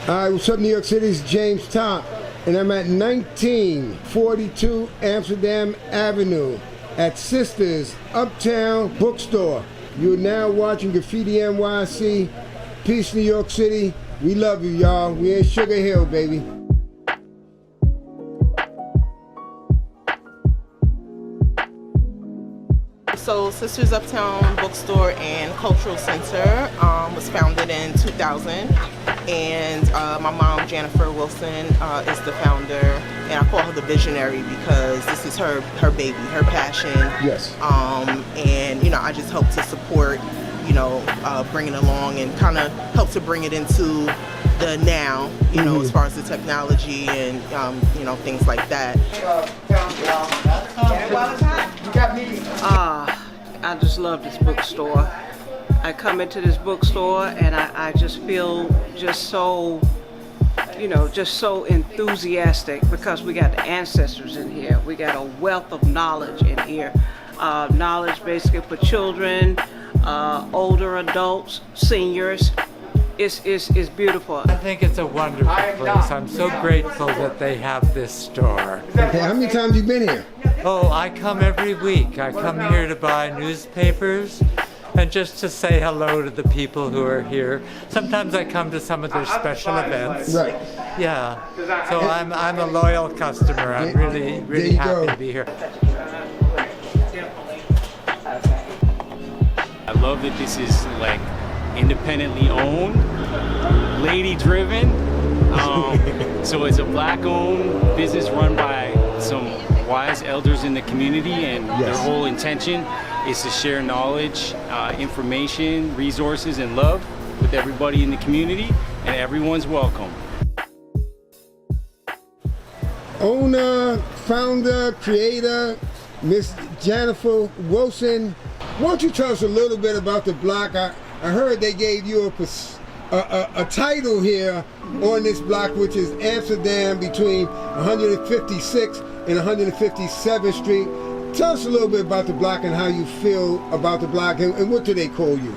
Hi, what's up, New York City? It's James Top, and I'm at 1942 Amsterdam Avenue at Sisters Uptown Bookstore. You're now watching Graffiti NYC. Peace, New York City. We love you, y'all. We in Sugar Hill, baby. So Sisters Uptown Bookstore and Cultural Center was founded in 2000, and my mom, Janifer Wilson, is the founder, and I call her the visionary because this is her baby, her passion. Yes. And I just hope to support, bring it along and kind of help to bring it into the now, as far as the technology and things like that. I just love this bookstore. I come into this bookstore and I just feel just so enthusiastic because we got the ancestors in here. We got a wealth of knowledge in here. Knowledge basically for children, older adults, seniors. It's beautiful. I think it's a wonderful place. I'm so grateful that they have this store. Okay, how many times you been here? Oh, I come every week. I come here to buy newspapers and just to say hello to the people who are here. Sometimes I come to some of their special events. Right. Yeah. So I'm a loyal customer. I'm really happy to be here. I love that this is like independently owned, lady driven. So it's a black owned business run by some wise elders in the community, and their whole intention is to share knowledge, information, resources, and love with everybody in the community, and everyone's welcome. Owner, founder, creator, Miss Janifer Wilson. Why don't you tell us a little bit about the block? I heard they gave you a title here on this block, which is Amsterdam between 156 and 157th Street. Tell us a little bit about the block and how you feel about the block, and what do they call you?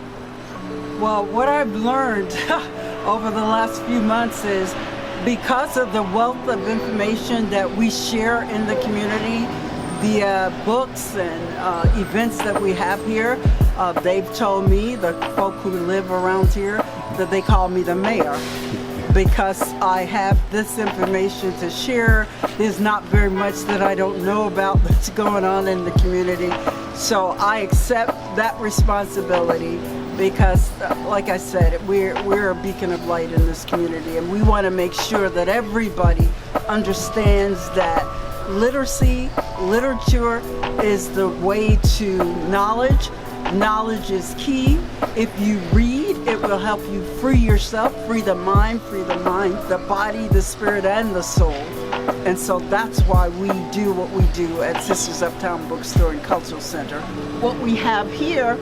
Well, what I've learned over the last few months is because of the wealth of information that we share in the community, the books and events that we have here, they've told me, the folk who live around here, that they call me the mayor because I have this information to share. There's not very much that I don't know about that's going on in the community. So I accept that responsibility because, like I said, we're a beacon of light in this community, and we want to make sure that everybody understands that literacy, literature is the way to knowledge. Knowledge is key. If you read, it will help you free yourself, free the mind, the body, the spirit, and the soul. And so that's why we do what we do at Sisters Uptown Bookstore and Cultural Center. What we have here,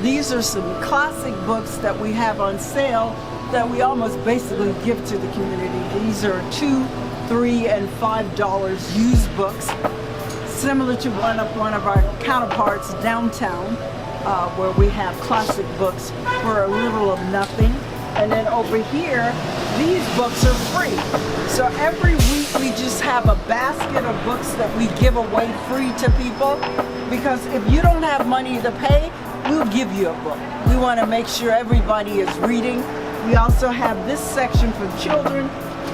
these are some classic books that we have on sale that we almost basically give to the community. These are $2, $3, and $5 used books, similar to one of our counterparts downtown, where we have classic books for a little of nothing. And then over here, these books are free. So every week we just have a basket of books that we give away free to people, because if you don't have money to pay, we'll give you a book. We want to make sure everybody is reading. We also have this section for children.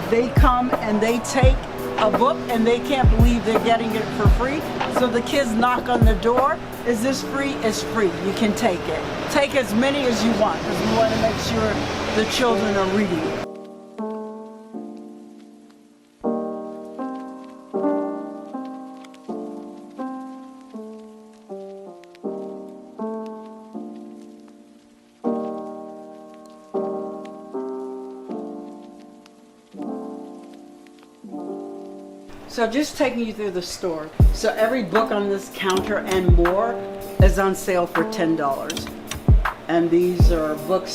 They come and they take a book and they can't believe they're getting it for free. So the kids knock on the door. Is this free? It's free. You can take it. Take as many as you want, because we want to make sure the children are reading it. So just taking you through the store. So every book on this counter and more is on sale for $10. And these are books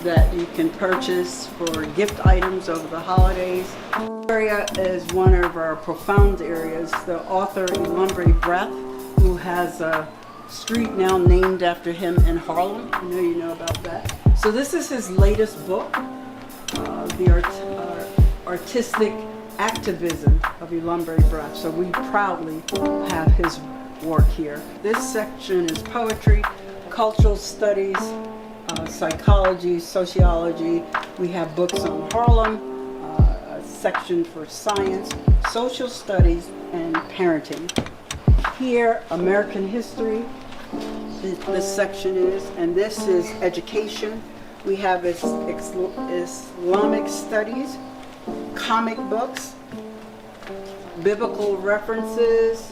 that you can purchase for gift items over the holidays. This area is one of our profound areas. The author Janifer Wilson, who has a street now named after him in Harlem. I know you know about that. So this is his latest book. the artistic activism of Ulumbre Braff. So we proudly have his work here. This section is poetry, cultural studies, psychology, sociology. We have books on Harlem, a section for science, social studies, and parenting. Here, American history, this section is, and this is education. We have Islamic studies, comic books, biblical references,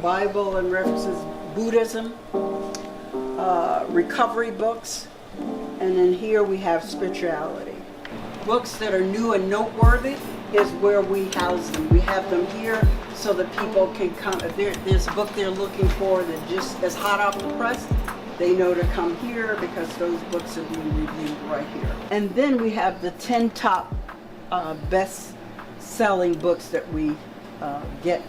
Bible and references, Buddhism, recovery books, and then here we have spirituality. Books that are new and noteworthy is where we house them. We have them here so that people can come. If there's a book they're looking for that just is hot off the press, they know to come here because those books are being reviewed right here. And then we have the 10 top best-selling books that we get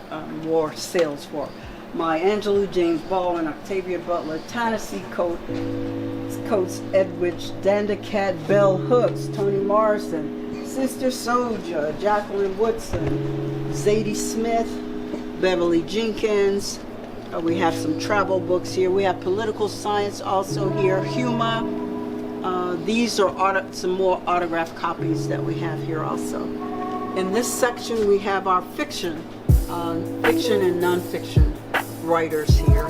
more sales for. Maya Angelou, James Baldwin, Octavia Butler, Ta-Nehisi Coates, Edwidge, Danda Cat, Bell Hooks, Toni Morrison, Sister Souljah, Jacqueline Woodson, Zadie Smith, Beverly Jenkins. We have some travel books here. We have political science also here. Huma. These are some more autographed copies that we have here also. In this section we have our fiction and non-fiction writers here.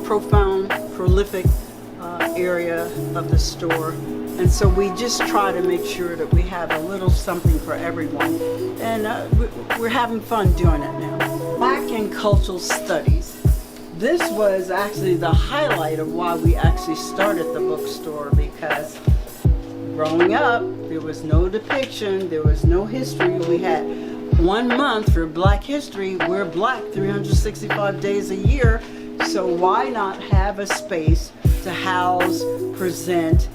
Profound, prolific area of the store. And so we just try to make sure that we have a little something for everyone. And we're having fun doing it now. Black and Cultural Studies. This was actually the highlight of why we actually started the bookstore, because growing up, there was no depiction, there was no history. We had 1 month for Black History. We're Black 365 days a year, so why not have a space to house, present,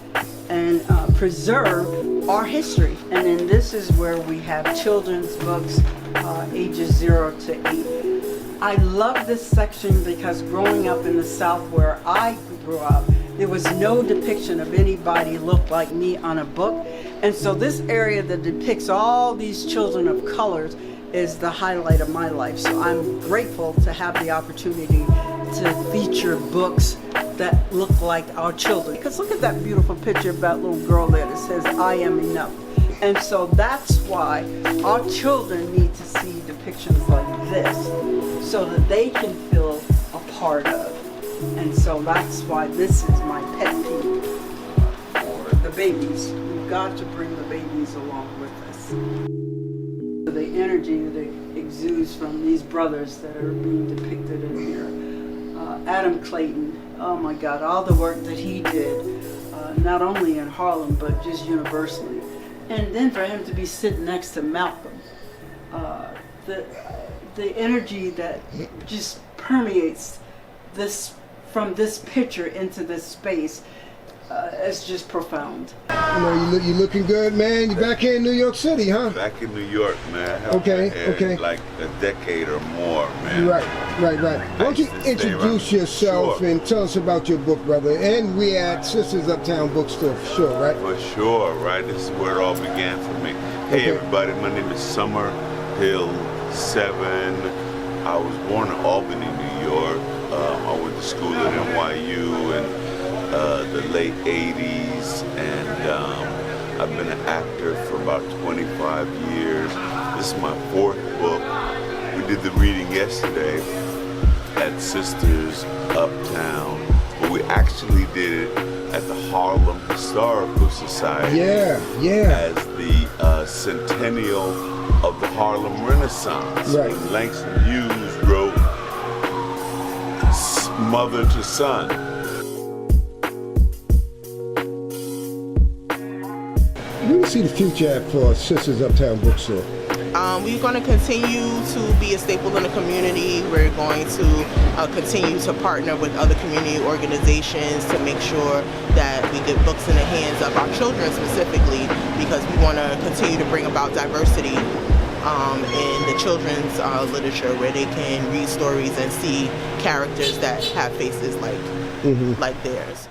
and preserve our history? And then this is where we have children's books, ages 0 to 8. I love this section because growing up in the South where I grew up, there was no depiction of anybody looked like me on a book. And so this area that depicts all these children of colors is the highlight of my life. So I'm grateful to have the opportunity to feature books that look like our children. Because look at that beautiful picture of that little girl there that says, I am enough. And so that's why our children need to see depictions like this so that they can feel a part of. And so that's why this is my pet peeve for the babies. We've got to bring the babies along with us. The energy that exudes from these brothers that are being depicted in here. Adam Clayton, oh my God, all the work that he did, not only in Harlem, but just universally. And then for him to be sitting next to Malcolm, the energy that just permeates this, from this picture into this space, is just profound. You know, you're looking good, man. You're back here in New York City, huh? Back in New York, man. Okay. Like a decade or more, man. Right. Why don't you introduce yourself and tell us about your book, brother? And we at Sisters Uptown Bookstore, for sure, right? For sure, right? This is where it all began for me. Hey, everybody, my name is Summer Hill 7. I was born in Albany, New York. I went to school at NYU in the late 80s, and I've been an actor for about 25 years. This is my 4th book. We did the reading yesterday at Sisters Uptown, but we actually did it at the Harlem Historical Society. Yeah. As the centennial of the Harlem Renaissance. Right. When Langston Hughes wrote Mother to Son. What do you see the future at for Sisters Uptown Bookstore? We're going to continue to be a staple in the community. We're going to continue to partner with other community organizations to make sure that we get books in the hands of our children specifically, because we want to continue to bring about diversity in the children's literature, where they can read stories and see characters that have faces like theirs.